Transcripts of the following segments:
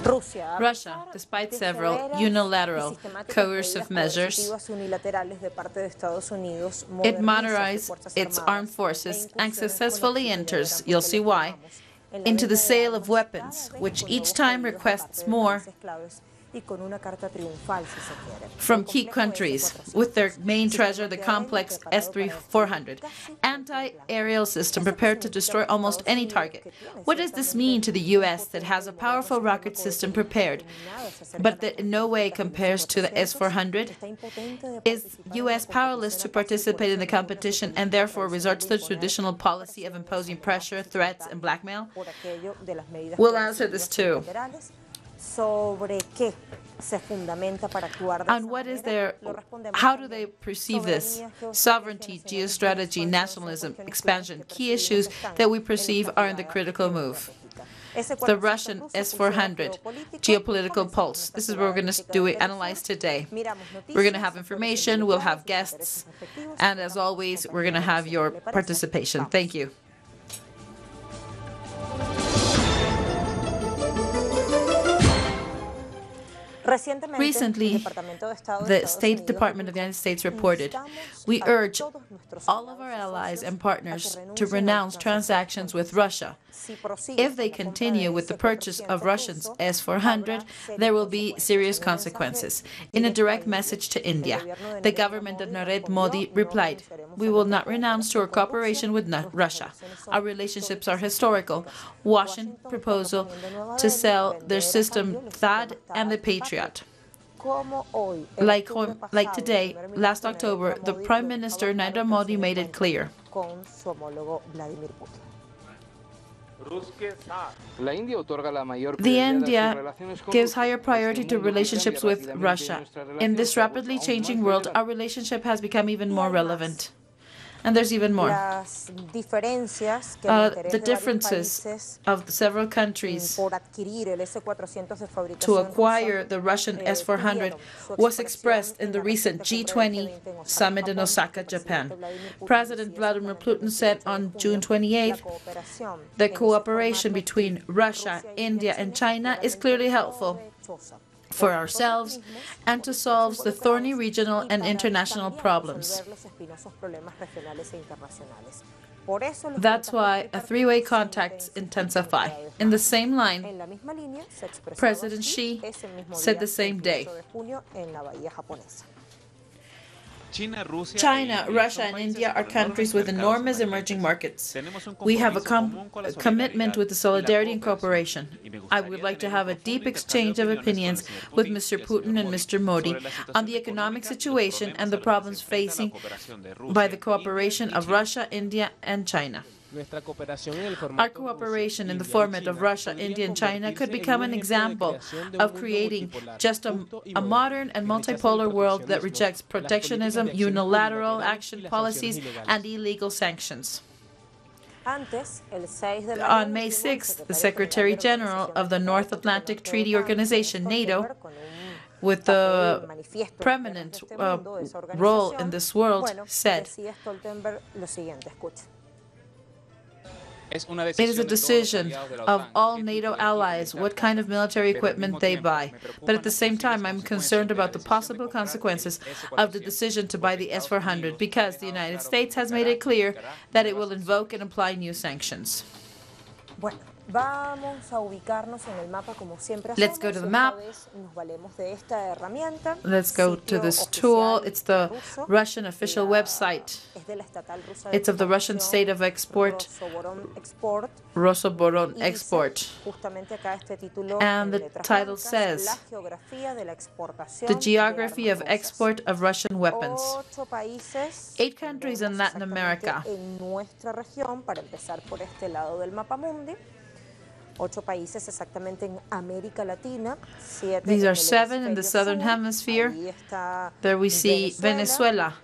Russia, despite several unilateral coercive measures, it modernizes its armed forces and successfully enters, you'll see why, into the sale of weapons, which each time requests more from key countries, with their main treasure, the complex S400 anti-aerial system prepared to destroy almost any target. What does this mean to the U.S. that has a powerful rocket system prepared, but that in no way compares to the S400? Is U.S. powerless to participate in the competition and therefore resorts to the traditional policy of imposing pressure, threats, and blackmail? We'll answer this too. And what is how do they perceive this? Sovereignty, geostrategy, nationalism, expansion, key issues that we perceive are in the critical move. The Russian S400 Geopolitical Pulse. This is what we're going to analyze today. We're going to have information, we'll have guests, and as always, we're going to have your participation. Thank you. Recently, the State Department of the United States reported, "We urge all of our allies and partners to renounce transactions with Russia. If they continue with the purchase of Russia's S400, there will be serious consequences." In a direct message to India, the government of Narendra Modi replied, "We will not renounce to our cooperation with Russia. Our relationships are historical." Washington's proposal to sell their system THAAD and the Patriot. Like today, last October, the Prime Minister Narendra Modi made it clear. India gives higher priority to relationships with Russia. In this rapidly changing world, our relationship has become even more relevant. And there's even more. The differences of several countries to acquire the Russian S400 was expressed in the recent G20 summit in Osaka, Japan. President Vladimir Putin said on June 28th that cooperation between Russia, India, and China is clearly helpful for ourselves and to solve the thorny regional and international problems. That's why three-way contacts intensify. In the same line, President Xi said the same day. China, Russia, and India are countries with enormous emerging markets. We have a commitment with the solidarity and cooperation. I would like to have a deep exchange of opinions with Mr. Putin and Mr. Modi on the economic situation and the problems facing by the cooperation of Russia, India, and China. Our cooperation in the format of Russia, India, and China could become an example of creating just a modern and multipolar world that rejects protectionism, unilateral action policies, and illegal sanctions. On May 6th, the Secretary General of the North Atlantic Treaty Organization, NATO, with a preeminent role in this world, said, "It is a decision of all NATO allies what kind of military equipment they buy. But at the same time, I'm concerned about the possible consequences of the decision to buy the S400 because the United States has made it clear that it will invoke and apply new sanctions." Let's go to the map. Let's go to this tool. It's the Russian official website. It's of the Russian state of export, Rosoboron Export. And the title says, "The Geography of Export of Russian Weapons." 8 countries in Latin America. These are 7 in the Southern Hemisphere. There we see Venezuela,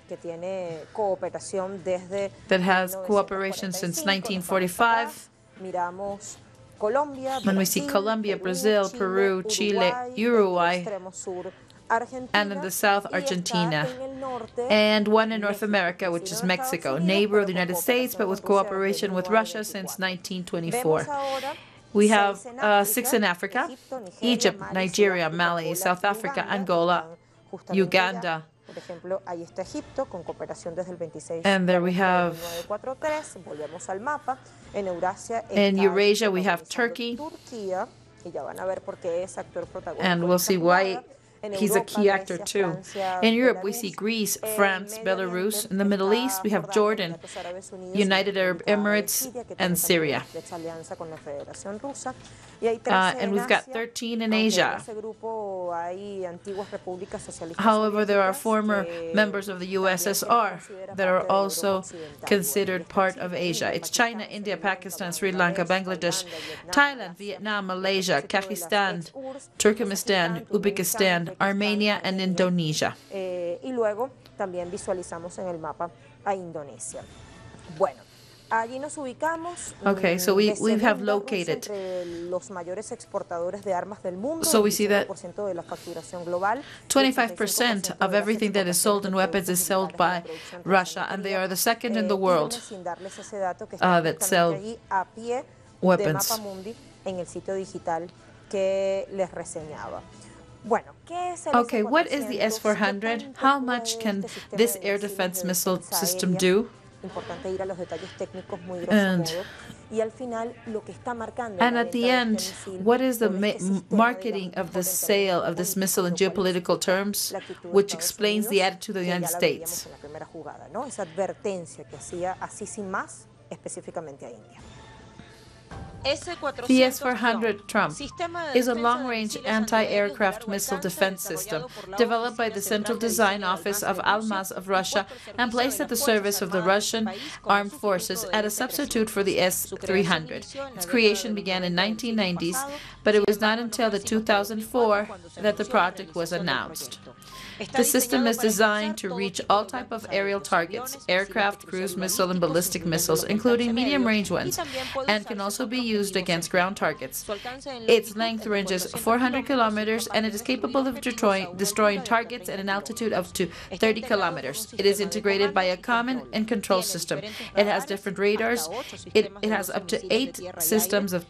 that has cooperation since 1945. When we see Colombia, Brazil, Peru, Chile, Uruguay, and in the south, Argentina. And one in North America, which is Mexico, neighbor of the United States, but with cooperation with Russia since 1924. We have 6 in Africa: Egypt, Nigeria, Mali, South Africa, Angola, Uganda. And there we have, in Eurasia, we have Turkey. And we'll see why he's a key actor too. In Europe, we see Greece, France, Belarus. In the Middle East, we have Jordan, United Arab Emirates, and Syria. And we've got 13 in Asia. However, there are former members of the USSR that are also considered part of Asia. It's China, India, Pakistan, Sri Lanka, Bangladesh, Thailand, Vietnam, Malaysia, Kyrgyzstan, Turkmenistan, Uzbekistan, Armenia, and Indonesia. Y luego también visualizamos en el mapa a Indonesia. Bueno. Okay, so we have located. So we see that 25% of everything that is sold in weapons is sold by Russia, and they are the second in the world that sell weapons. Okay, what is the S400? How much can this air defense missile system do? And at the end, what is the marketing of the sale of this missile in geopolitical terms, which explains the attitude of the United States? The S400 Trump is a long-range anti-aircraft missile defense system developed by the Central Design Office of Almaz of Russia and placed at the service of the Russian armed forces as a substitute for the S-300. Its creation began in 1990s, but it was not until 2004 that the project was announced. The system is designed to reach all types of aerial targets, aircraft, cruise missile, and ballistic missiles, including medium-range ones, and can also be used against ground targets. Its length ranges 400 kilometers, and it is capable of destroying targets at an altitude of up to 30 kilometers. It is integrated by a command and control system. It has different radars. It has up to 8 systems of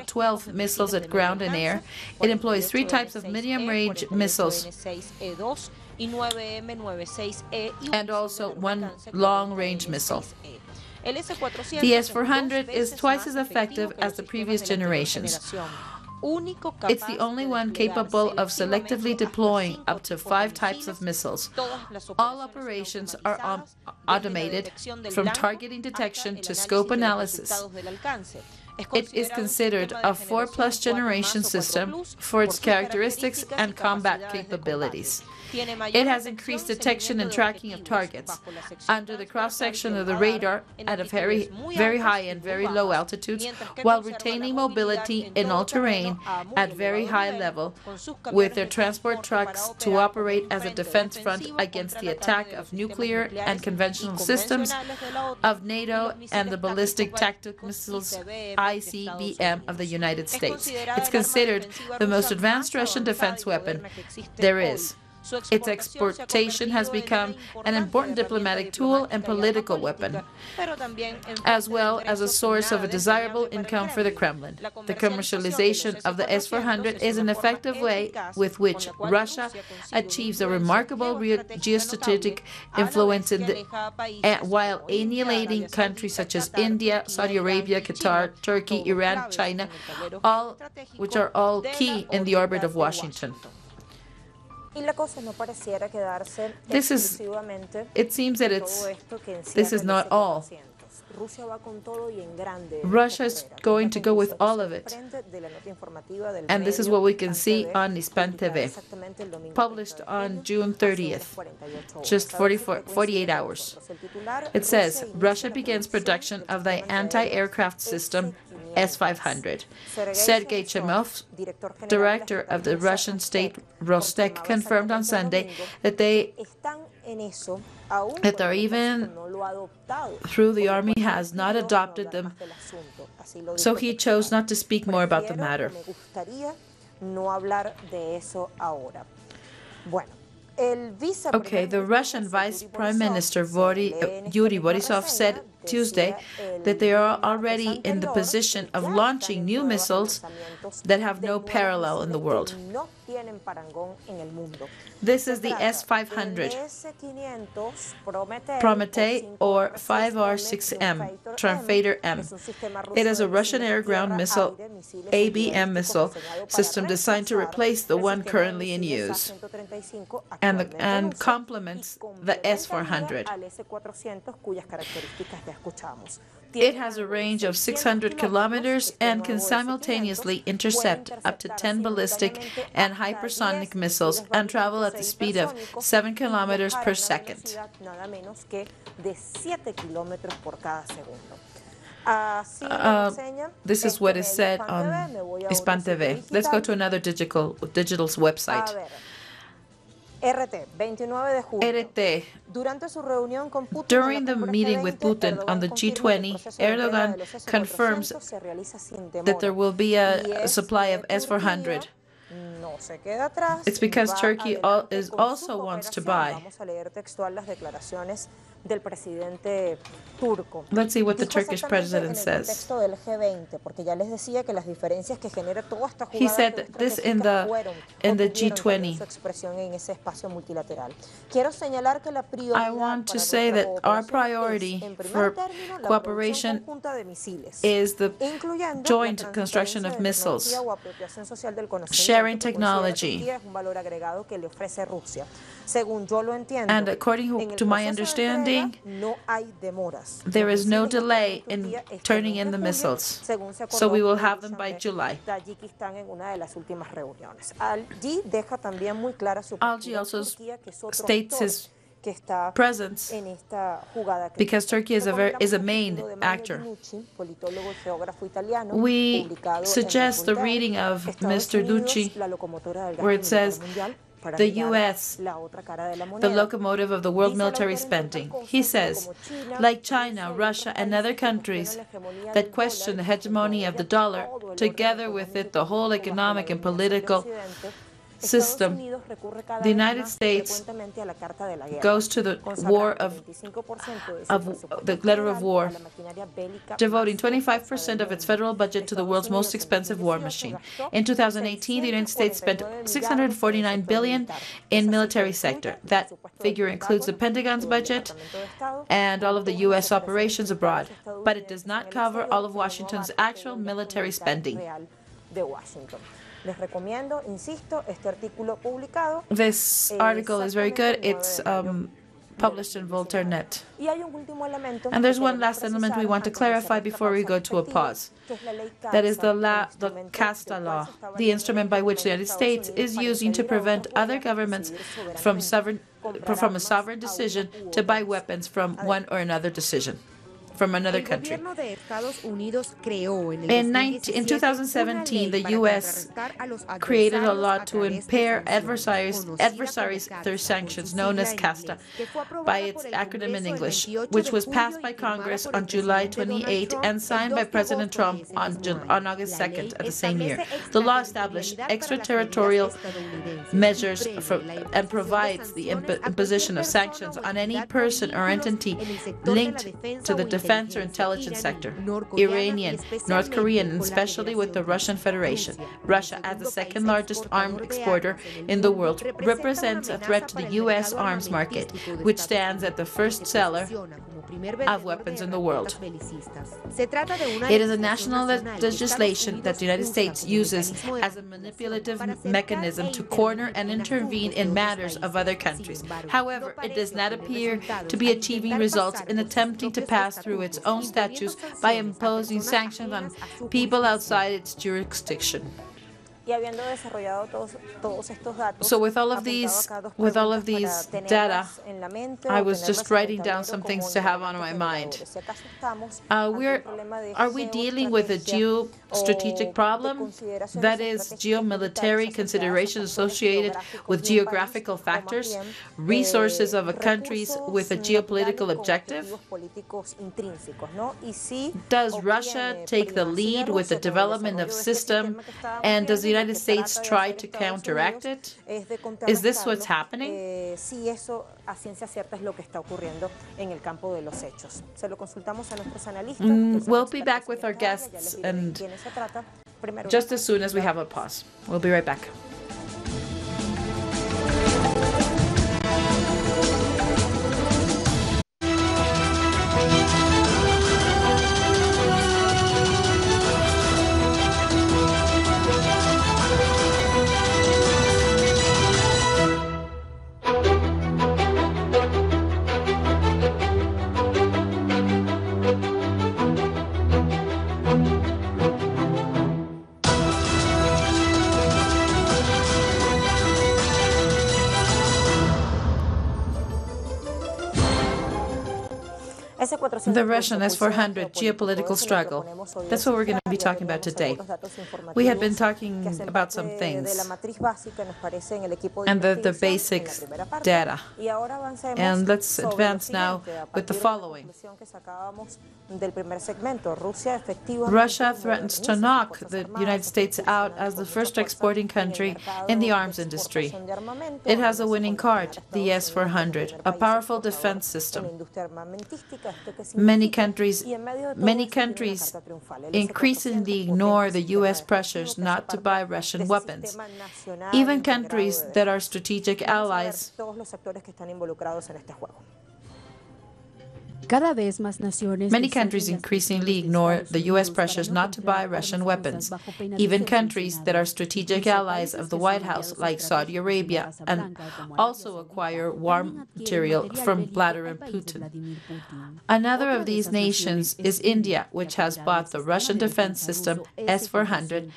12 missiles at ground and air. It employs 3 types of medium-range missiles and also 1 long-range missile. The S-400 is twice as effective as the previous generations. It's the only one capable of selectively deploying up to 5 types of missiles. All operations are automated, from targeting detection to scope analysis. It is considered a 4+ generation system for its characteristics and combat capabilities. It has increased detection and tracking of targets under the cross-section of the radar at a very high and very low altitudes, while retaining mobility in all terrain at very high level, with their transport trucks to operate as a defense front against the attack of nuclear and conventional systems of NATO and the ballistic tactical missiles ICBM of the United States. It's considered the most advanced Russian defense weapon there is. Its exportation has become an important diplomatic tool and political weapon, as well as a source of a desirable income for the Kremlin. The commercialization of the S-400 is an effective way with which Russia achieves a remarkable geostrategic influence while annihilating countries such as India, Saudi Arabia, Qatar, Turkey, Iran, China, which are all key in the orbit of Washington. It seems that this is not all. Russia is going to go with all of it. And this is what we can see on Hispan TV, published on June 30th, just 48 hours. It says, Russia begins production of the anti-aircraft system S-500. Sergei Chemov, director of the Russian state Rostec, confirmed on Sunday that they're even through the army has not adopted them, so he chose not to speak more about the matter. Okay, the Russian Vice Prime Minister Yuri Borisov said Tuesday that they are already in the position of launching new missiles that have no parallel in the world. This is the S400 Prometei or 5R6M Trumpeter M. It is a Russian air-ground missile, ABM missile system designed to replace the one currently in use and complements the S400. It has a range of 600 kilometers and can simultaneously intercept up to 10 ballistic and hypersonic missiles and travel at the speed of 7 kilometers per second. This is what is said on Hispan TV. Let's go to another digital's website. RT. During the meeting with Putin on the G20, Erdogan confirms that there will be a supply of S400. It's because Turkey also wants to buy. Let's see what the Turkish president says. He said that this in the G20. I want to say that our priority for cooperation is the joint construction of missiles, sharing technology. And according to my understanding, there is no delay in turning in the missiles, so we will have them by July. Algi also states his presence because Turkey is a main actor. We suggest the reading of Mr. Ducci, where it says, the U.S., the locomotive of the world military spending. He says, like China, Russia, and other countries that question the hegemony of the dollar, together with it the whole economic and political system, the United States goes to the war of the letter of war, devoting 25% of its federal budget to the world's most expensive war machine. In 2018, the United States spent $649 billion in military sector. That figure includes the Pentagon's budget and all of the U.S. operations abroad, but it does not cover all of Washington's actual military spending. This article is very good. It's published in Voltaire.net. And there's one last element we want to clarify before we go to a pause. That is the CASTA law, the instrument by which the United States is using to prevent other governments from a sovereign decision to buy weapons from one or another decision. From another country. In 2017, the U.S. created a law to impair adversaries through sanctions, known as CASTA, by its acronym in English, which was passed by Congress on July 28 and signed by President Trump on August 2nd of the same year. The law established extraterritorial measures and provides the imposition of sanctions on any person or entity linked to the defense or intelligence sector, Iranian, North Korean, and especially with the Russian Federation. Russia, as the second largest arms exporter in the world, represents a threat to the U.S. arms market, which stands at the first seller of weapons in the world. It is a national legislation that the United States uses as a manipulative mechanism to corner and intervene in matters of other countries. However, it does not appear to be achieving results in attempting to pass through its own statutes by imposing sanctions on people outside its jurisdiction. So with all of these data, I was just writing down some things to have on my mind. Are we dealing with a geostrategic problem? That is, geomilitary considerations associated with geographical factors, resources of a countries with a geopolitical objective? Does Russia take the lead with the development of system, and does the United States try to counteract it? Is this what's happening? a ciencia cierta es lo que está ocurriendo en el campo de los hechos. Se lo consultamos a nuestros analistas. We'll be back with our guests and just as soon as we have a pause. We'll be right back. The Russian S400 Geopolitical struggle. That's what we're going to be talking about today. We had been talking about some things and the basic data. And let's advance now with the following. Russia threatens to knock the United States out as the first exporting country in the arms industry. It has a winning card, the S400, a powerful defense system. Many countries increasingly ignore the U.S. pressures not to buy Russian weapons. Even countries that are strategic allies. Many countries increasingly ignore the U.S. pressures not to buy Russian weapons. Even countries that are strategic allies of the White House, like Saudi Arabia, and also acquire war material from Vladimir Putin. Another of these nations is India, which has bought the Russian defense system S400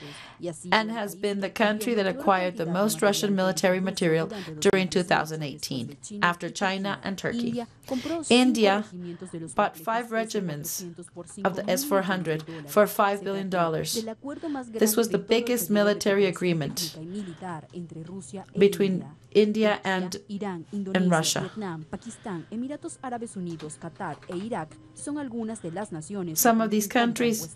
and has been the country that acquired the most Russian military material during 2018, after China and Turkey. India bought 5 regiments of the S-400 for $5 billion. This was the biggest military agreement between India and Russia. Some of these countries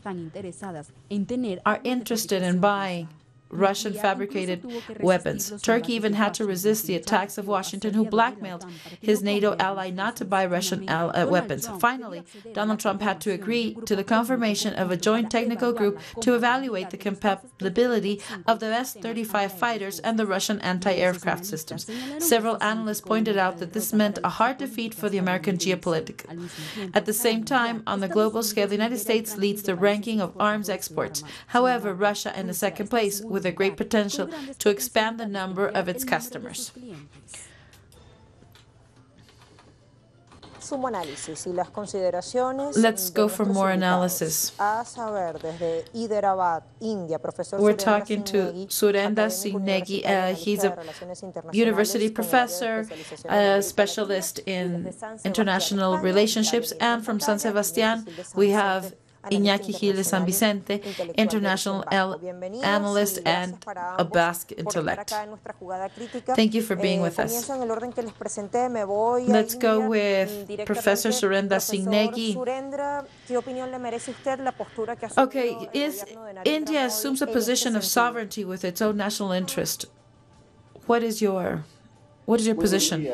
are interested in buying Russian-fabricated weapons. Turkey even had to resist the attacks of Washington, who blackmailed his NATO ally not to buy Russian weapons. Finally, Donald Trump had to agree to the confirmation of a joint technical group to evaluate the compatibility of the S-35 fighters and the Russian anti-aircraft systems. Several analysts pointed out that this meant a hard defeat for the American geopolitical. At the same time, on the global scale, the United States leads the ranking of arms exports. However, Russia in the second place, with a great potential to expand the number of its customers. Let's go for more analysis. We're talking to Surendra Singnegi. He's a university professor, a specialist in international relationships, and from San Sebastián we have Iñaki Giles San Vicente, international analyst and a Basque intellect. Thank you for being with us. Let's go with Professor Surendra Singnegi. Okay, India assumes a position of sovereignty with its own national interest. What is your position?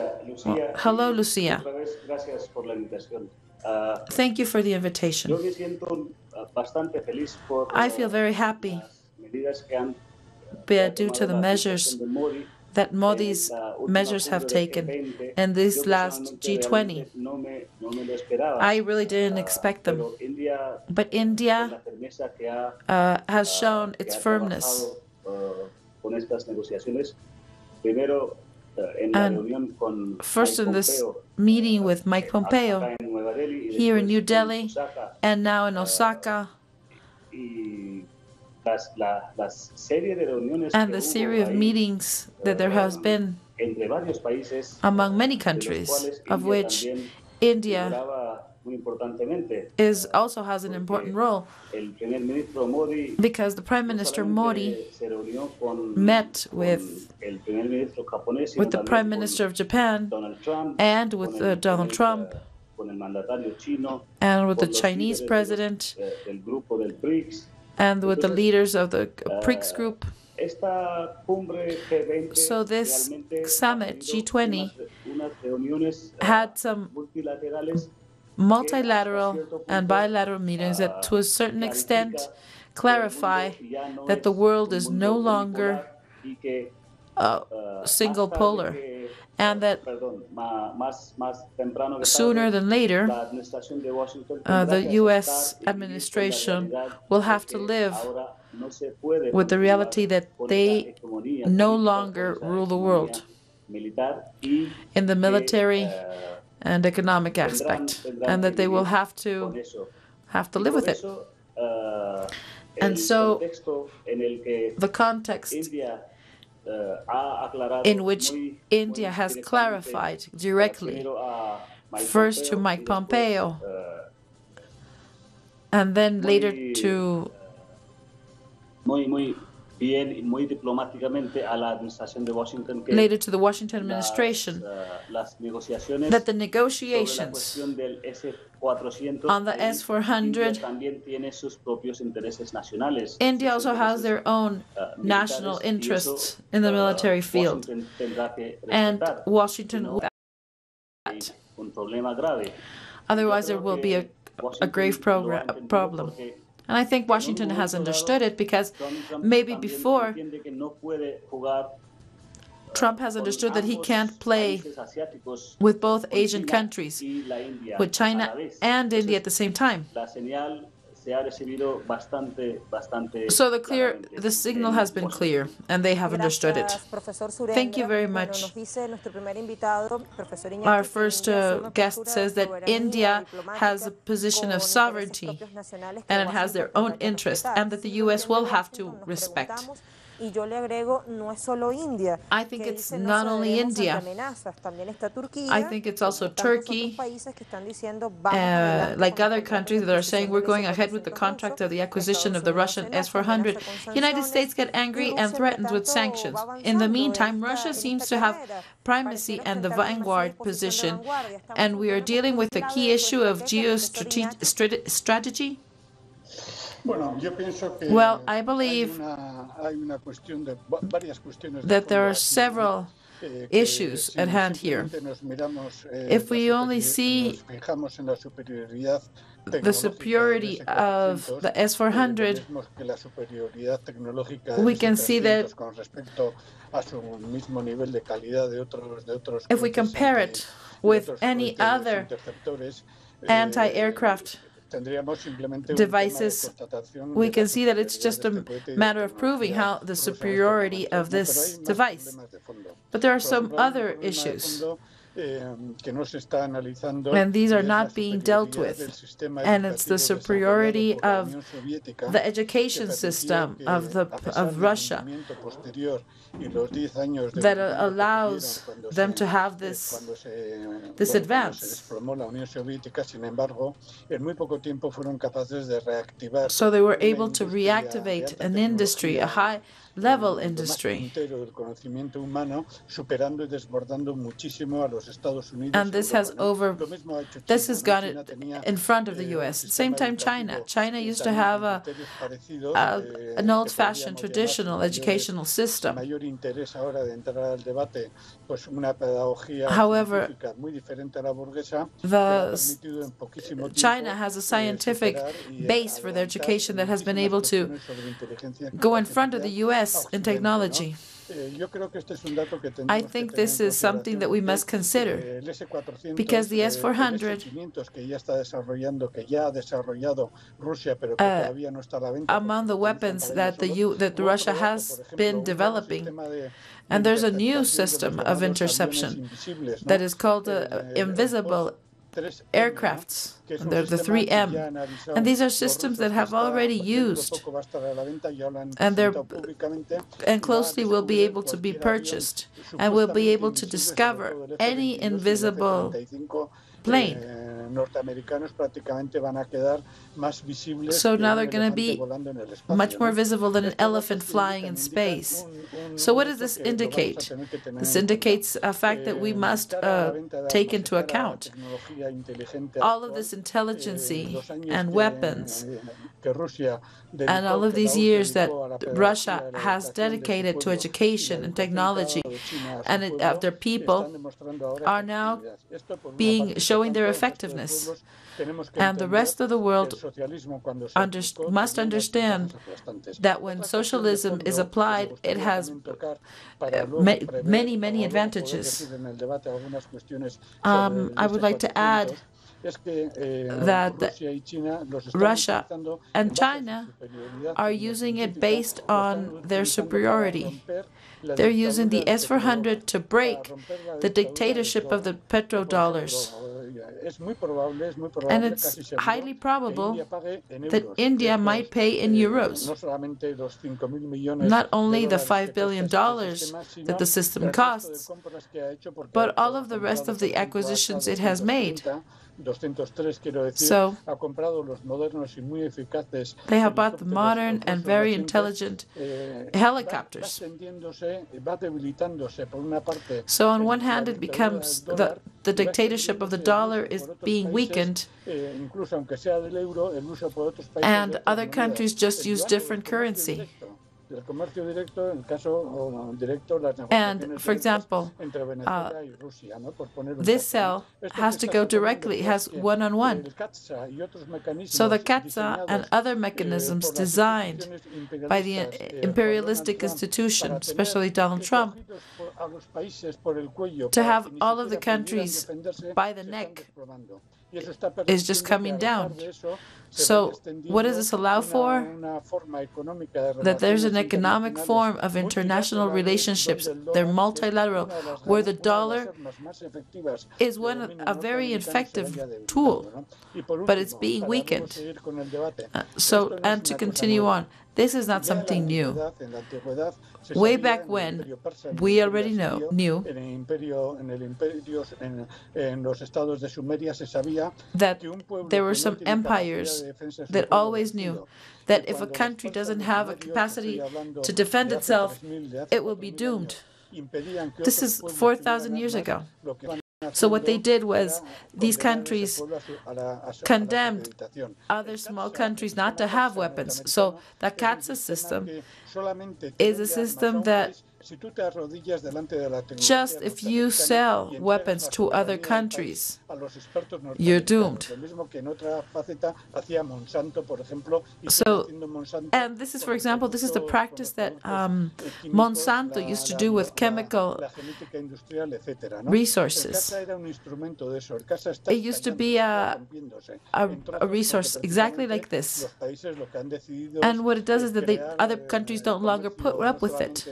Well, hello, Lucia. Thank you for the invitation. I feel very happy due to the measures that Modi's measures have taken in this last G20. I really didn't expect them. But India has shown its firmness. And first in this meeting with Mike Pompeo here in New Delhi and now in Osaka, and the series of meetings that there has been among many countries, of which India also has an important role, because the Prime Minister Modi met with the Prime Minister of Japan and with Donald Trump and with the Chinese president and with the leaders of the BRICS group. So this summit, G20, had some multilateral and bilateral meetings that to a certain extent clarify that the world is no longer single polar, and that sooner than later the U.S. administration will have to live with the reality that they no longer rule the world in the military and economic aspect, and that they will have to live with it. And so the context in which India has clarified directly, first to Mike Pompeo, and then later to the Washington administration, that the negotiations on the S400, India also has their own national interests in the military field, and Washington will that. Otherwise, there will be a grave problem. And I think Washington has understood it, because maybe before Trump has understood that he can't play with both Asian countries, with China and India at the same time. So the signal has been clear, and they have understood it. Thank you very much. Our first guest says that India has a position of sovereignty, and it has their own interest, and that the U.S. will have to respect. I think it's not only India. I think it's also Turkey, like other countries that are saying we're going ahead with the contract of the acquisition of the Russian S400. United States get angry and threatens with sanctions. In the meantime, Russia seems to have primacy and the vanguard position, and we are dealing with the key issue of geostrategy. Well, I believe that there are several issues at hand here. If we only see the superiority of the S400, we can see that if we compare it with any other anti-aircraft devices, we can see that it's just a matter of proving how the superiority of this device. But there are some other issues, and these are not being dealt with. And it's the superiority of the education system of Russia that allows them to have this advance. So they were able to reactivate an industry, a high-level industry. And this has gone in front of the U.S. At the same time, China used to have an old-fashioned traditional educational system. However, China has a scientific base for their education that has been able to go in front of the U.S. in technology. I think this is something that we must consider, because the S400, among the weapons that Russia has been developing, and there's a new system of interception that is called invisible aircrafts. They're the 3M, and these are systems that have already used, and closely will be able to be purchased, and will be able to discover any invisible plane. So now they're going to be much more visible than an elephant flying in space. So what does this indicate? This indicates a fact that we must take into account. All of this intelligence and weapons and all of these years that Russia has dedicated to education and technology and of their people are now showing their effectiveness. And the rest of the world must understand that when socialism is applied, it has many, many advantages. I would like to add that Russia and China are using it based on their superiority. They're using the S400 to break the dictatorship of the petrodollars. And it's highly probable that India might pay in euros. Not only the $5 billion that the system costs, but all of the rest of the acquisitions it has made. So they have bought the modern and very intelligent helicopters. So on one hand, it becomes the dictatorship of the dollar is being weakened, and other countries just use different currency. And, for example, this cell has to go directly, has one-on-one. So the CATSA and other mechanisms designed by the imperialistic institution, especially Donald Trump, to have all of the countries by the neck is just coming down. So what does this allow for? That there's an economic form of international relationships. They're multilateral, where the dollar is a very effective tool, but it's being weakened. And to continue on, this is not something new. Way back when, we already knew that there were some empires that always knew that if a country doesn't have a capacity to defend itself, it will be doomed. This is 4,000 years ago. So what they did was these countries condemned other small countries not to have weapons. So the CATSA system is a system that just if you sell weapons to other countries, you're doomed. So, and this is, for example, this is the practice that Monsanto used to do with chemical resources. It used to be a resource exactly like this. And what it does is that other countries don't longer put up with it.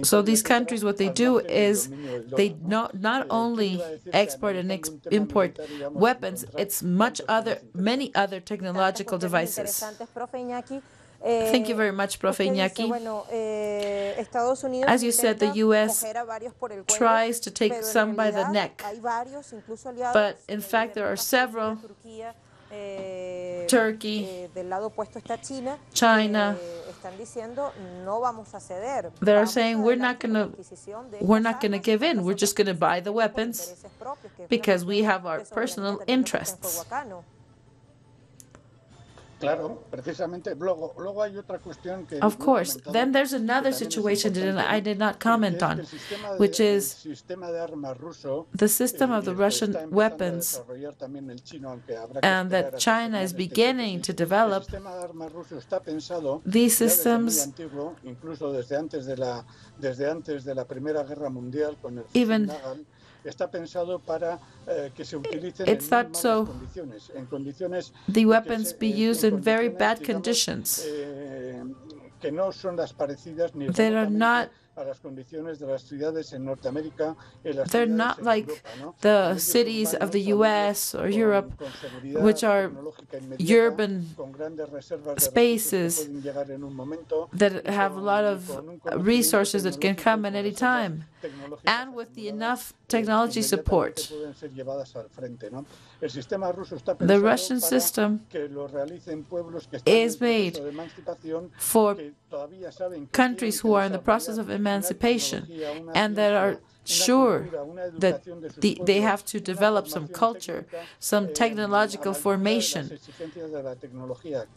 So these countries, what they do is they not only export and import weapons, it's many other technological devices. Thank you very much, Profe Iñaki. As you said, the U.S. tries to take some by the neck, but in fact there are several. Turkey, China, they're saying we're not going to give in. We're just going to buy the weapons because we have our personal interests. Of course. Then there's another situation that I did not comment on, which is the system of the Russian weapons and that China is beginning to develop. These systems, even it's thought so the weapons be used in very bad conditions that are not they're not like the cities of the US or Europe, which are urban spaces that have a lot of resources that can come at any time, and with enough technology support. The Russian system is made for countries who are in the process of emancipation and that are Sure, that they have to develop some culture, some technological formation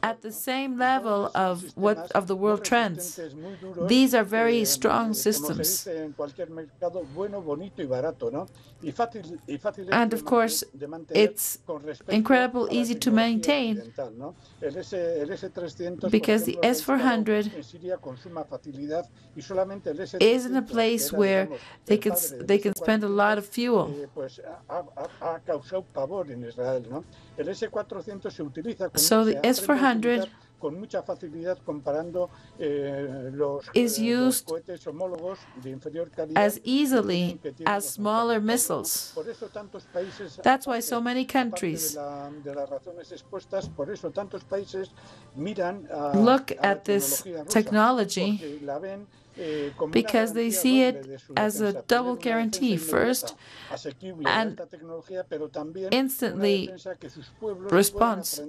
at the same level of the world trends. These are very strong systems. And of course, it's incredibly easy to maintain because the S400 is in a place where they can spend a lot of fuel. So the S400 is used as easily as smaller missiles. That's why so many countries look at this technology because they see it as a double guarantee. First, and instantly response.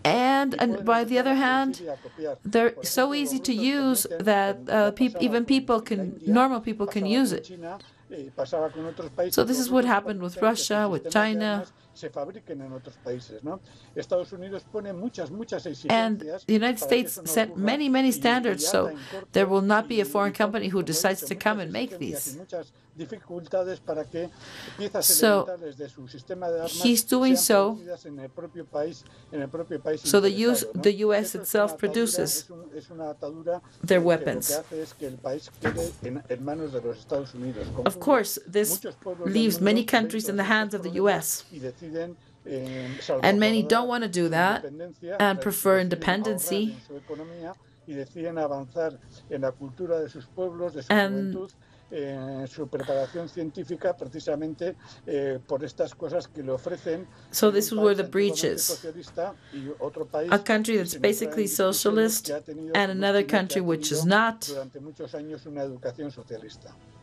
And by the other hand, they're so easy to use that normal people can use it. So this is what happened with Russia, with China. And the United States set many, many standards, so there will not be a foreign company who decides to come and make these. So he's doing so the U.S. itself produces their weapons. Of course, this leaves many countries in the hands of the U.S. And many don't want to do that and prefer independency. And so this is where the breach is. A country that's basically socialist and another country which is not.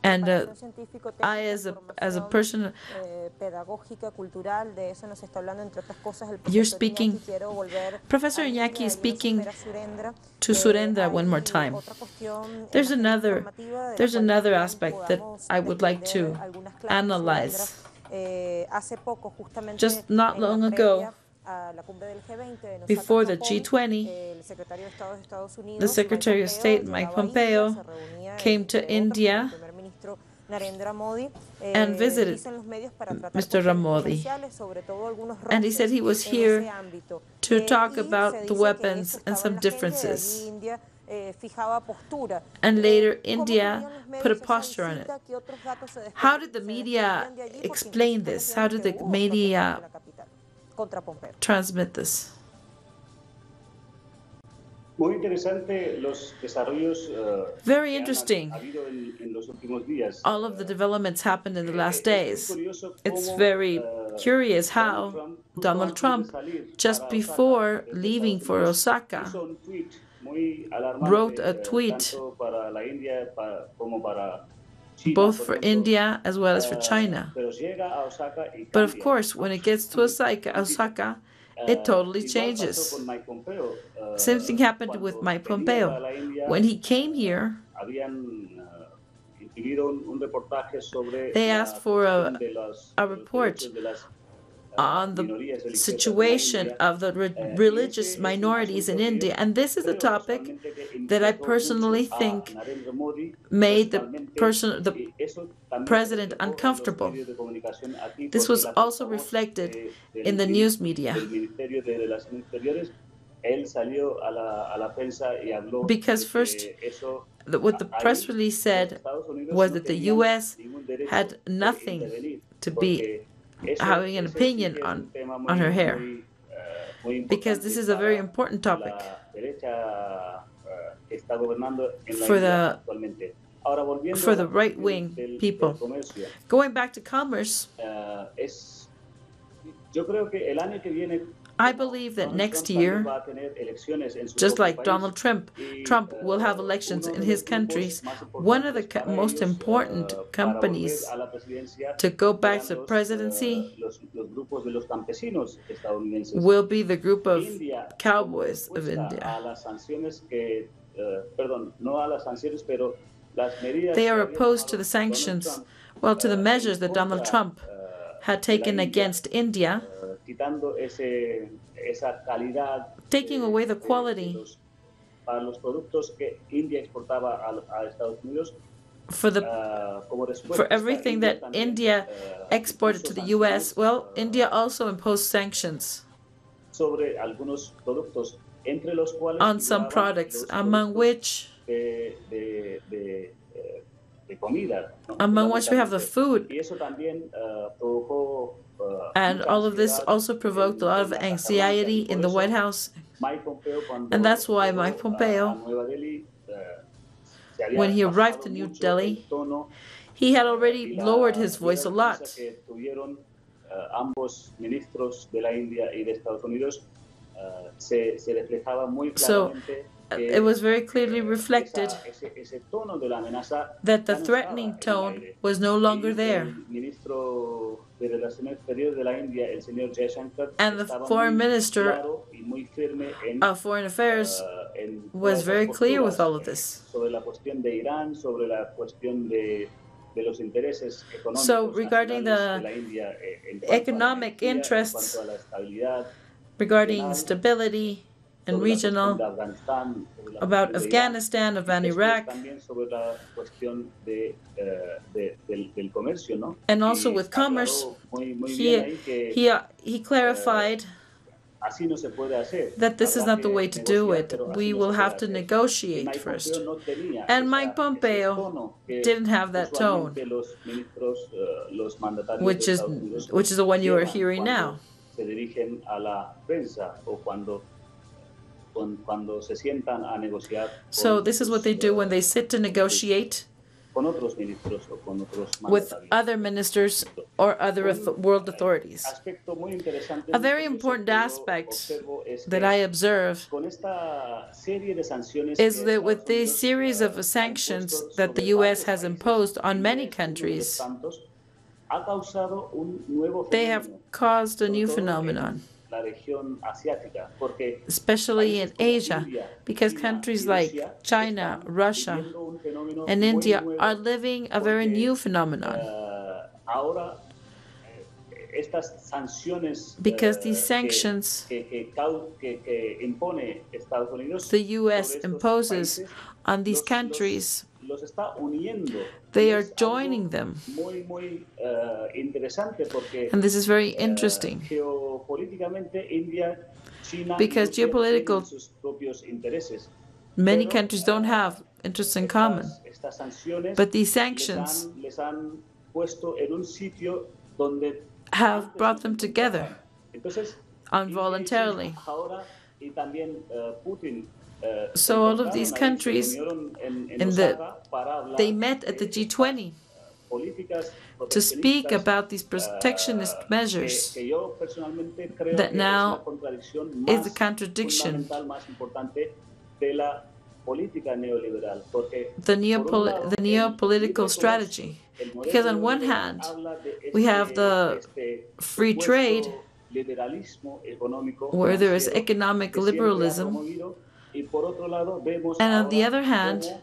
And I, as a person, you're speaking. Professor Iñaki is speaking to Surendra one more time. There's another aspect that I would like to analyze. Just not long ago, before the G20, the Secretary of State, Mike Pompeo, came to India and visited Mr. Modi. And he said he was here to talk about the weapons and some differences. And later, India put a posture on it. How did the media explain this? How did the media transmit this? Very interesting. All of the developments happened in the last days. It's very curious how Donald Trump, just before leaving for Osaka, wrote a tweet both for India as well as for China. But of course, when it gets to Osaka, it totally changes. Same thing happened with Mike Pompeo. When he came here, they asked for a report on the situation of the religious minorities in India. And this is a topic that I personally think made the president uncomfortable. This was also reflected in the news media. Because first, what the press release said was that the U.S. had nothing to be having an opinion on her hair, because this is a very important topic for the right-wing people. Going back to commerce, I believe that next year, just like Donald Trump will have elections in his countries. One of the most important companies to go back to the presidency will be the group of cowboys of India. They are opposed to the sanctions, well, to the measures that Donald Trump had taken against India, taking away the quality for everything that India exported to the U.S. Well, India also imposed sanctions on some products, among which we have the food. And all of this also provoked a lot of anxiety in the White House. And that's why Mike Pompeo, when he arrived to New Delhi, he had already lowered his voice a lot. So it was very clearly reflected that the threatening tone was no longer there. And the foreign minister of Foreign Affairs was very clear with all of this. So regarding the economic interests, regarding stability and regional, about Afghanistan, about Iraq, and also with commerce, he clarified that this is not the way to do it. We will have to negotiate first. And Mike Pompeo didn't have that tone, which is the one you are hearing now. So this is what they do when they sit to negotiate with other ministers or other world authorities. A very important aspect that I observe is that with this series of sanctions that the U.S. has imposed on many countries, they have caused a new phenomenon, especially in Asia, because countries like China, Russia, and India are living a very new phenomenon. Because these sanctions the U.S. imposes on these countries, they are joining them. And this is very interesting, because geopolitical, many countries don't have interests in common. But these sanctions have brought them together involuntarily. So all of these countries, they met at the G20 to speak about these protectionist measures that now is a contradiction. The neopolitical strategy. Because on one hand, we have the free trade, where there is economic liberalism, and on the other hand,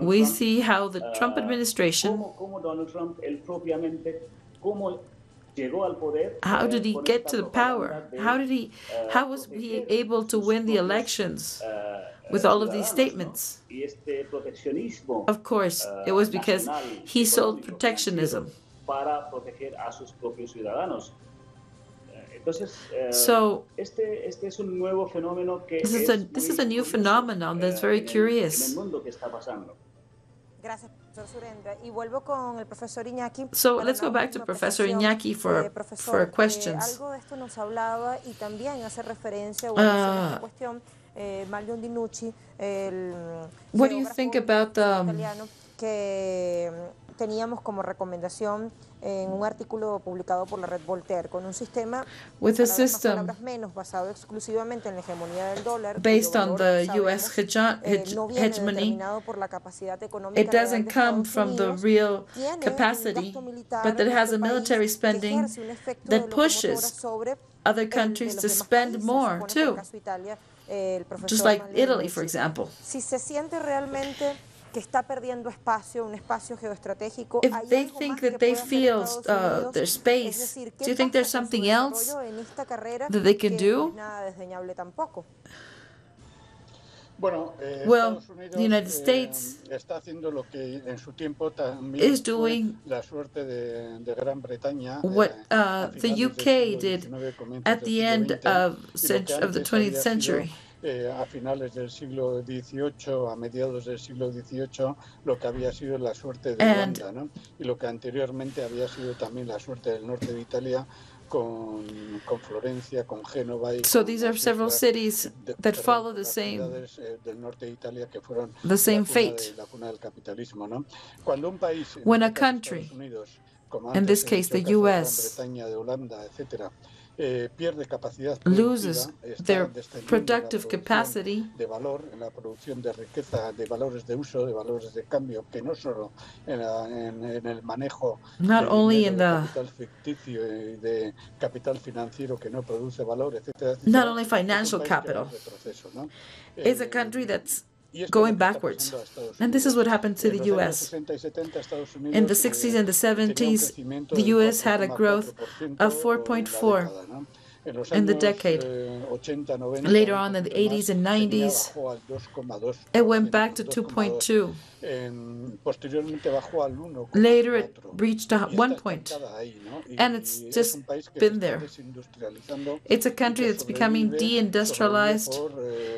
we see how the Trump administration, how did he get to the power? How was he able to win the elections with all of these statements? Of course, it was because he sold protectionism. So this is a new phenomenon that's very curious. So let's go back to Professor Iñaki for questions. What do you think about teníamos como recomendación en un artículo publicado por la red Voltaire, con un sistema with a system menos basado exclusivamente en la hegemonía del dólar, based on the U.S. hegemony? It doesn't come from the real capacity, but that has a military spending that pushes other countries to spend more too, just like Italy, for example. que está perdiendo espacio, un espacio geoestratégico. If they think that they feel their space, do you think there's something else that they can do? Bueno, Well, Estados the Unidos United States está haciendo lo que en su tiempo también is fue doing la suerte de Gran Bretaña what a the finales del UK siglo did XIX, comienzos at del the siglo end XX, y lo que of the antes 20th había sido century. a finales del siglo XVIII, a mediados del siglo XVIII, lo que había sido la suerte de And Holanda, ¿no? Y lo que anteriormente había sido también la suerte del norte de Italia con Florencia, con Génova y so con these are las several islas, cities that follow con the las same ciudades del norte de Italia que fueron fate. la cuna del capitalismo, ¿no? Cuando un país, en When a este caso Estados country, Unidos, como in antes this he case dicho, the el caso de Gran US, Bretaña, de Holanda, etcétera, pierde capacidad loses productiva, está their descendiendo en la productive producción capacity, de valor, en la producción de riqueza, de valores de uso, de valores de cambio, que no solo en el manejo not de only dinero, in de the capital ficticio y de capital financiero que no produce valor, etcétera, not etcétera, only es un financial país que va en capital. retroceso, ¿no? It's a Eh, country that's y esto es lo going que está backwards. pasando a Estados And this is what Unidos. happened to En the los años US. 60 y 70 Estados In the Unidos 60s and the tenía un 70s, crecimiento the del US had a growth 4,4% of en la 4.4 década, ¿no? En los in the años decade. 80, 90, Later un on in the poquito más, 80s and 90s, bajó al it went back 2,2%, to 2,2. 2.2. Posteriormente bajó al Later it 1,4 reached a y 1 está point. estancada ahí, ¿no? And it's Y es just un país que se been está there. desindustrializando It's a y country que that's becoming sobrevive deindustrialized por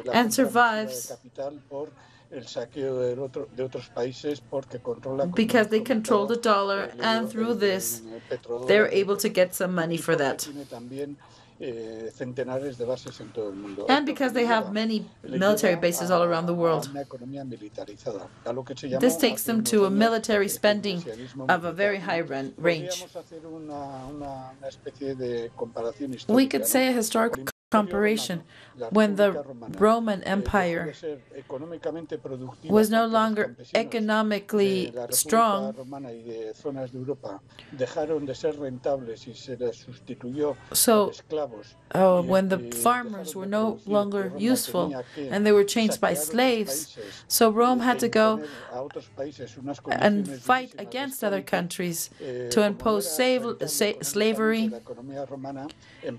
la and compra masiva de survives capital, por el saqueo de otros países, porque controla, como because hemos they control the comentado, dollar, and through this, el petrodólar, they're able to get some money y for porque that. tiene también centenares de bases en todo el mundo. And ¿Esto qué because they have many le military lleva bases all around the a world. una economía militarizada, a lo que se This llamó takes hace them unos to a años military el spending keynesianismo of a very militar, high ¿no? range. Podríamos hacer una especie de comparación We could histórica, ¿no? say a El historical Imperio comparison Romano, la when the República Romana, Roman dejó de Empire ser económicamente productiva was no porque los longer campesinos de economically la República strong. Romana y de zonas de Europa dejaron de ser rentables y se les sustituyó por So esclavos when the y farmers dejaron were de no producir, y longer Roma useful tenía que and they were changed by saquear otros slaves, países so Rome had e to go imponer a otros países unas and condiciones fight durísimas de against other esclavitud, countries to como no impose era rentable económicamente slavery la economía romana,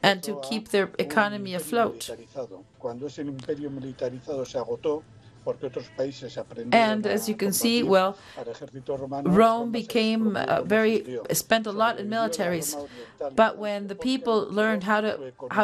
and to empezó a keep their un economy imperio afloat. militarizado. Cuando ese imperio militarizado se agotó, porque otros países aprendieron And as you a can see, combatir well, al ejército romano, Rome Roma se became despropió, Roma se hundió. spent a lot in Sobrevivió la militaries, Roma oriental y but Francia when the porque people recuperó learned su how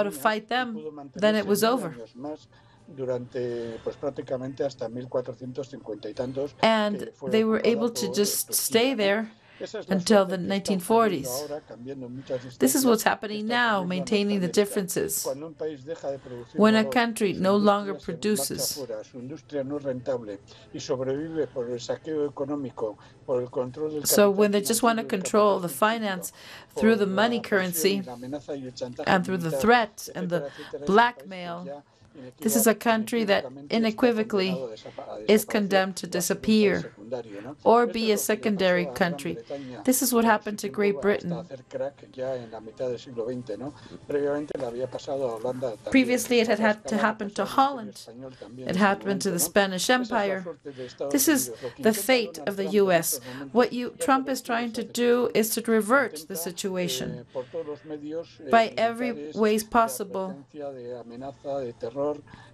to economía fight y them, pudo then it mantenerse was 1000 over. años más durante, pues prácticamente hasta 1450 y tantos, And que fue they were ocupada able to por just stay Turquía, ¿no? there Esa es la until the suerte que está ocurriendo 1940s. ahora, cambiando muchas This is distancias, what's que happening está now, ocurriendo a maintaining the Norteamérica. differences. Cuando un país deja de producir When a valor, country su no longer industria se marcha produces, afuera, su industria no es rentable y sobrevive por el saqueo económico, por el control del so capital when they just want financiero to y del control capital the ficticio, finance through the por money la presión y currency la amenaza y el chantaje and through the militar, threat and the etcétera, etcétera, es un país que blackmail, ya this is a country that está unequivocally condenado a is desaparecer condemned to o a ser un país disappear secundario, ¿no? or Esto be es a lo que le secondary pasó a Gran country. Bretaña This is what en happened su to tiempo Great hasta Britain. hacer crack ya en la mitad del siglo XX, ¿no? Previamente le había pasado a Holanda también. Previously, it had Pasó a had to escala, happen pasó to al Imperio Holland. Español también It en su happened to momento, the ¿no? Spanish Esa es la Empire. suerte de Estados This is Unidos. Lo que the intenta fate Donald of the Trump en US. estos momentos What es Trump is revertir trying to esa do situación. is to revert the Intenta situation por todos los medios by every militares, ways de possible. advertencia, de amenaza, de terror,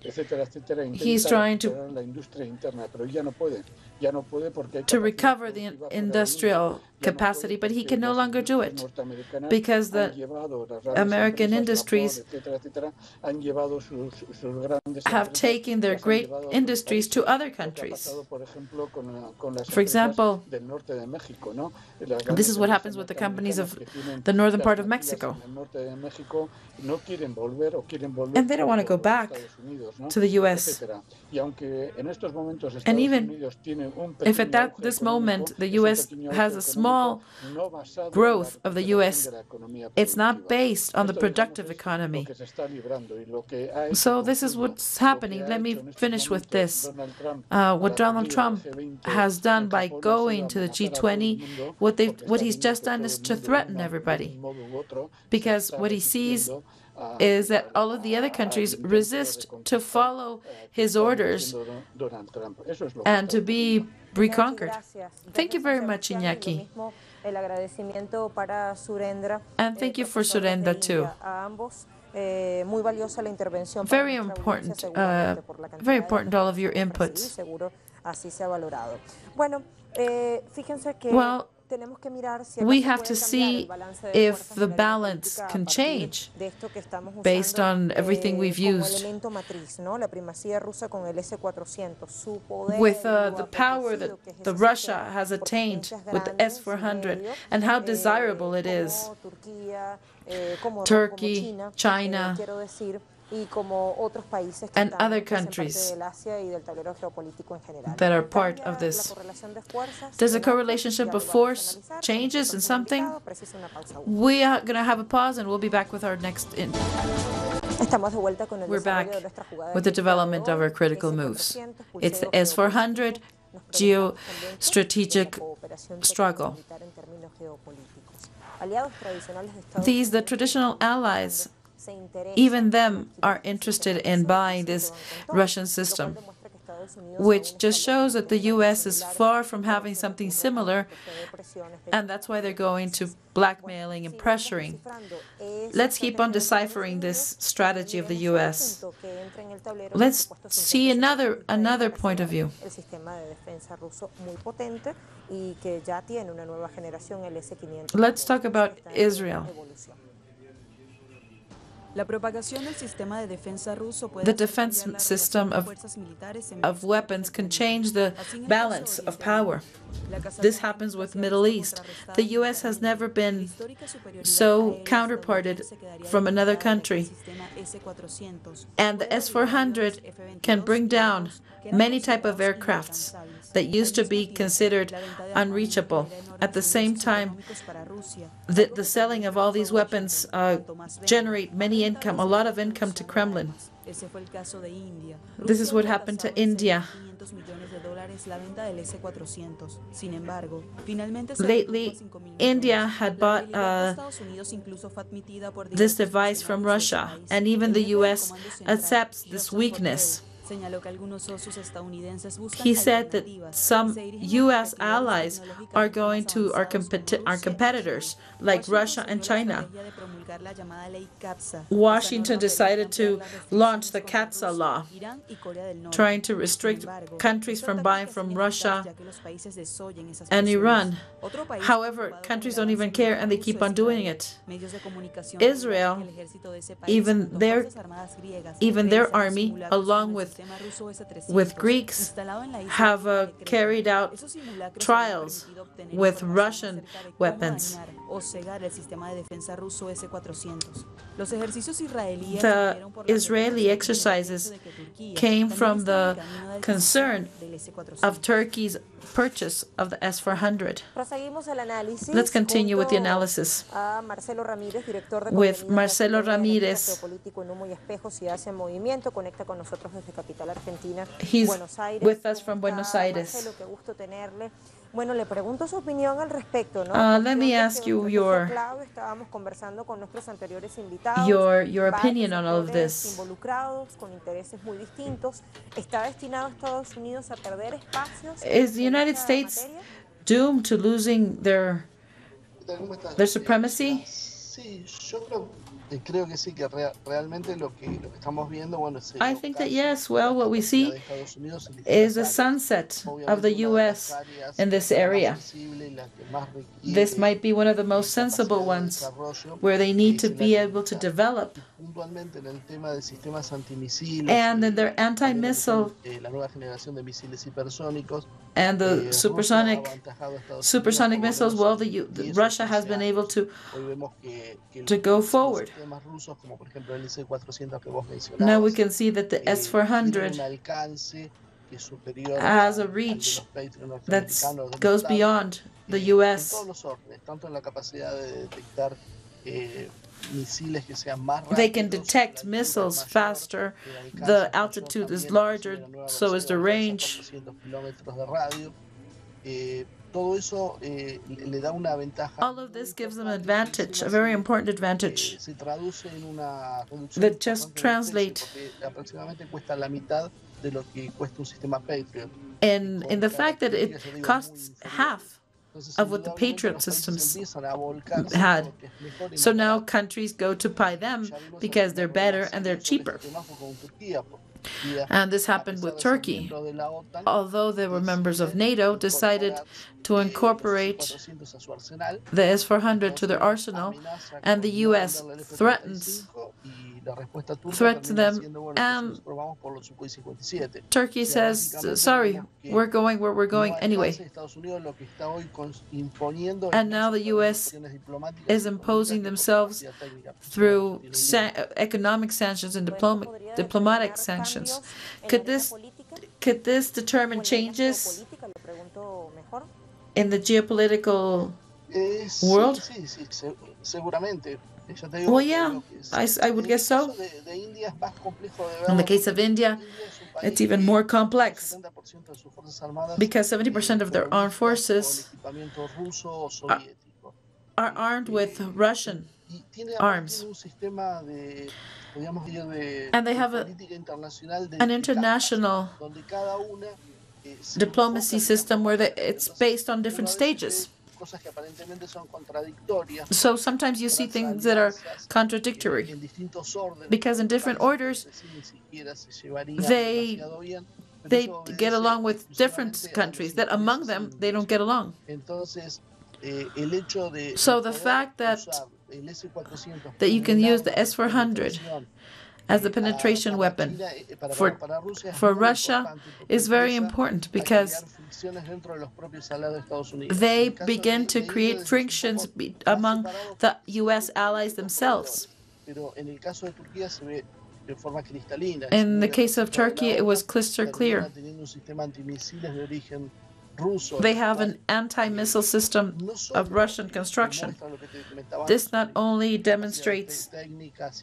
etcétera, etcétera. He's Intenta trying to recuperar la industria interna, pero ya no puede. Ya no puede porque hay capacidad recover the productiva fuera del mundo. industrial Ya no puede capacity, but he porque can no las longer do industrias it norteamericanas because han the llevado, las grandes American empresas, la Ford, industries etcétera, etcétera, han llevado sus grandes have empresas, taken their las han great llevado a otros industries to países. other Lo que ha countries. pasado, por ejemplo, con las For empresas example, del norte de México, ¿no? Las this grandes is what empresas happens with the companies norteamericanas of que tienen the northern las part of plantillas Mexico. en el norte de México no quieren volver o quieren volver And they don't por want to go los back Estados Unidos, ¿no? to the US. Etcétera. Y aunque en estos momentos And Estados even Unidos tiene un if at pequeño auge this económico, moment the es un US pequeño has auge a económico small no basado en la growth of the recuperación US, de la economía it's not productiva. based on the Esto, digamos, productive es lo economy. que se está librando y lo que ha hecho, So this is concluyo, what's lo que happening. ha Let me hecho en estos finish with momentos this. Donald Trump What al Donald acudir al Trump G20 has done en by Japón ha sido going to the amenazar a todo el G20, mundo what porque he's está viendo just que done todo is el to mundo threaten de everybody, un modo u otro se because está what he sees resistiendo is that all of the other al countries intento de resist to reconquista follow que his está orders dirigiendo Donald Trump. Eso es lo que and está to be ocurriendo. reconquered. Gracias. Thank you very much, Sebastián, y lo Iñaki. mismo el agradecimiento para Surendra, And thank you for profesor desde Surenda, too. India. A ambos, muy valiosa la intervención para Very nuestra audiencia, important, seguramente por la cantidad very de important, datos all que of your nos hemos recibido, inputs. seguro así se ha valorado. Bueno, fíjense que Well, tenemos que mirar si we acaso have puede to cambiar el see balance de if fuerzas the en la arena balance política a can partir change de esto que estamos based usando on everything we've como used, elemento matriz, ¿no? La primacía rusa con el S400, su poder with y lo the power that apetecido que es the ese Russia sistema has por attained potencias with the grandes y S400 medio, and how desirable it is. como Turquía, como Turkey, China, China, quiero decir, y como otros países que and están other pues, en parte countries del Asia y del tablero geopolítico en general. that are part Cambia of la this. correlación de fuerzas Does the en algo, correlationship ya of lo vamos a force analizar con changes nuestro in próximo something? invitado. Preciso una pausa. We are going to have a pause and we'll be back with our next. Estamos de vuelta con el We're desarrollo back de nuestra jugada with the crítica de development of hoy, our critical moves. S400, It's the pulseo S400 geopolítico. Nos preguntamos también qué Geostrategic es la cooperación struggle. técnico-militar en términos geopolíticos. Aliados tradicionales de Estados These, the Unidos, traditional allies, se interesan even por them adquirir are este interested sistema in de buying servicio this que van con todo, Russian lo cual system, demuestra que Estados Unidos which aún just está shows that the lejos de U.S. is similares far from por having lo que something ocurre similar, con el bloqueo de presiones de and that's why they're going to blackmailing and pressuring. Let's keep on deciphering this strategy of the U.S. Let's see another point of view. El sistema de defensa ruso muy potente y que ya tiene una nueva generación, el S500. Let's talk about Israel. La propagación del sistema de defensa ruso puede The hacer defense cambiar la system relación de fuerzas militares en of weapons can change the balance of power. This happens with Middle East. The U.S. has never been so counterparted from another country, and the S-400 can bring down many type of aircrafts that used to be considered unreachable. At the same time, the selling of all these weapons generate many income, a lot of income to Kremlin. This is what happened to India. Lately, India had bought this device from Russia, and even the U.S. accepts this weakness. He said that some U.S. allies are going to our competitors, like Russia and China. Washington decided to launch the CATSA law, trying to restrict countries from buying from Russia and Iran. However, countries don't even care, and they keep on doing it. Israel, even their army, along with Greeks, have carried out trials with Russian weapons. The Israeli exercises came from the concern of Turkey's purchase of the S-400. Let's continue with the analysis with Marcelo Ramírez. He's with us from Buenos Aires. Bueno, le pregunto su opinión al respecto, ¿no? Let me ask you estábamos conversando con nuestros anteriores invitados. Your opinion on all of this. Involucrados con intereses muy distintos. ¿Está destinado Estados Unidos a perder espacios? Is the United States doomed to losing their supremacy? Sí, yo creo que sí, que realmente lo que estamos viendo, bueno, es I think that yes, well, what we see is a sunset of the U.S. in this area. This might be one of the most sensible ones, where they need to be able to develop. And in their anti-missile and the supersonic missiles, well, Russia has been able to go forward. Now we can see that the S-400 has a reach that goes beyond the U.S. They can detect missiles faster, the altitude is larger, so is the range. All of this gives them an advantage, a very important advantage, that just translate de lo que cuesta un sistema Patriot. in the fact that it costs half of what the Patriot systems had. So now countries go to buy them because they're better and they're cheaper. And this happened with Turkey. Although they were members of NATO, decided to incorporate the S-400 to their arsenal, and the U.S. threatens them, and Turkey says, sorry, we're going where we're going anyway. And now the U.S. is imposing themselves through economic sanctions and diplomatic sanctions. Could this determine changes in the geopolitical world? Well, yeah, I would guess so. In the case of India, it's even more complex because 70% of their armed forces are armed with Russian arms. And they have an international diplomacy system where it's based on different stages. So sometimes you see things that are contradictory because in different orders they get along with different countries that among them they don't get along. So the fact that you can use the S-400 as a penetration weapon for Russia is very important because they begin to create frictions among the U.S. allies themselves. In the case of Turkey, it was crystal clear. They have an anti-missile system of Russian construction. This not only demonstrates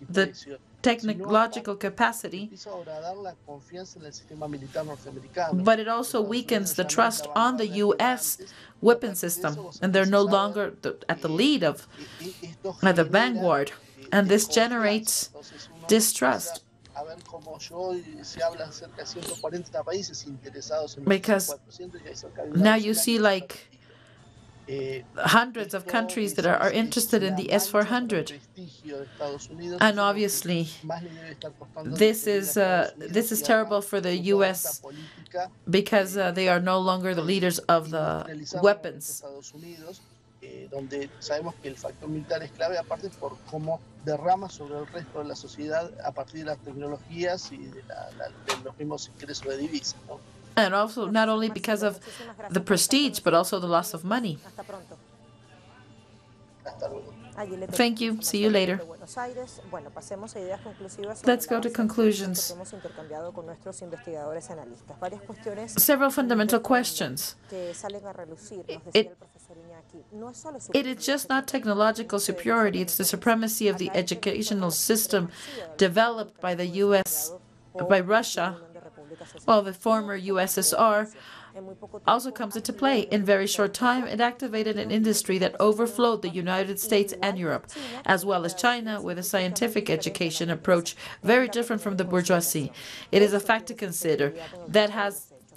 the technological capacity, but it also weakens the trust on the U.S. weapon system, and they're no longer at the lead of the vanguard, and this generates distrust. Because now you see like hundreds of countries that are interested in the S-400, and obviously this is terrible for the U.S. because they are no longer the leaders of the weapons. Donde sabemos que el factor militar es clave, aparte por cómo derrama sobre el resto de la sociedad a partir de las tecnologías y de los mismos ingresos de divisas, ¿no? And also not only because of the prestige, but also the loss of money. Thank you. See you later. Let's go to conclusions. Several fundamental questions. It is just not technological superiority, it's the supremacy of the educational system developed by the U.S., by Russia, well, the former USSR, also comes into play. In very short time, it activated an industry that overflowed the United States and Europe, as well as China, with a scientific education approach very different from the bourgeoisie. It is a fact to consider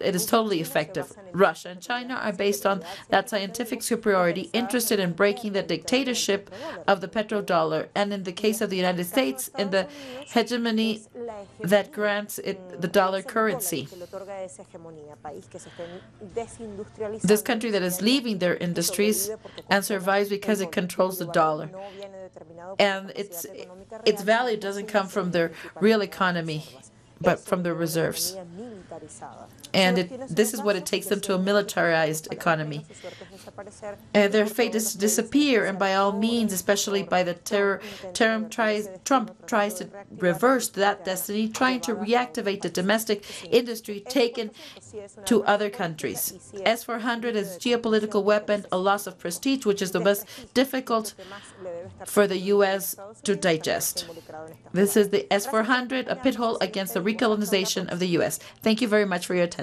it is totally effective. Russia and China are based on that scientific superiority, interested in breaking the dictatorship of the petrodollar, and in the case of the United States, in the hegemony that grants it the dollar currency. This country that is leaving their industries and survives because it controls the dollar. And its value doesn't come from their real economy, but from their reserves. And this is what it takes them to a militarized economy. Their fate is to disappear, and by all means, especially by the terror, Trump tries to reverse that destiny, trying to reactivate the domestic industry taken to other countries. S-400 is a geopolitical weapon, a loss of prestige, which is the most difficult for the U.S. to digest. This is the S-400, a pit hole against the recolonization of the U.S. Thank you very much for your attention.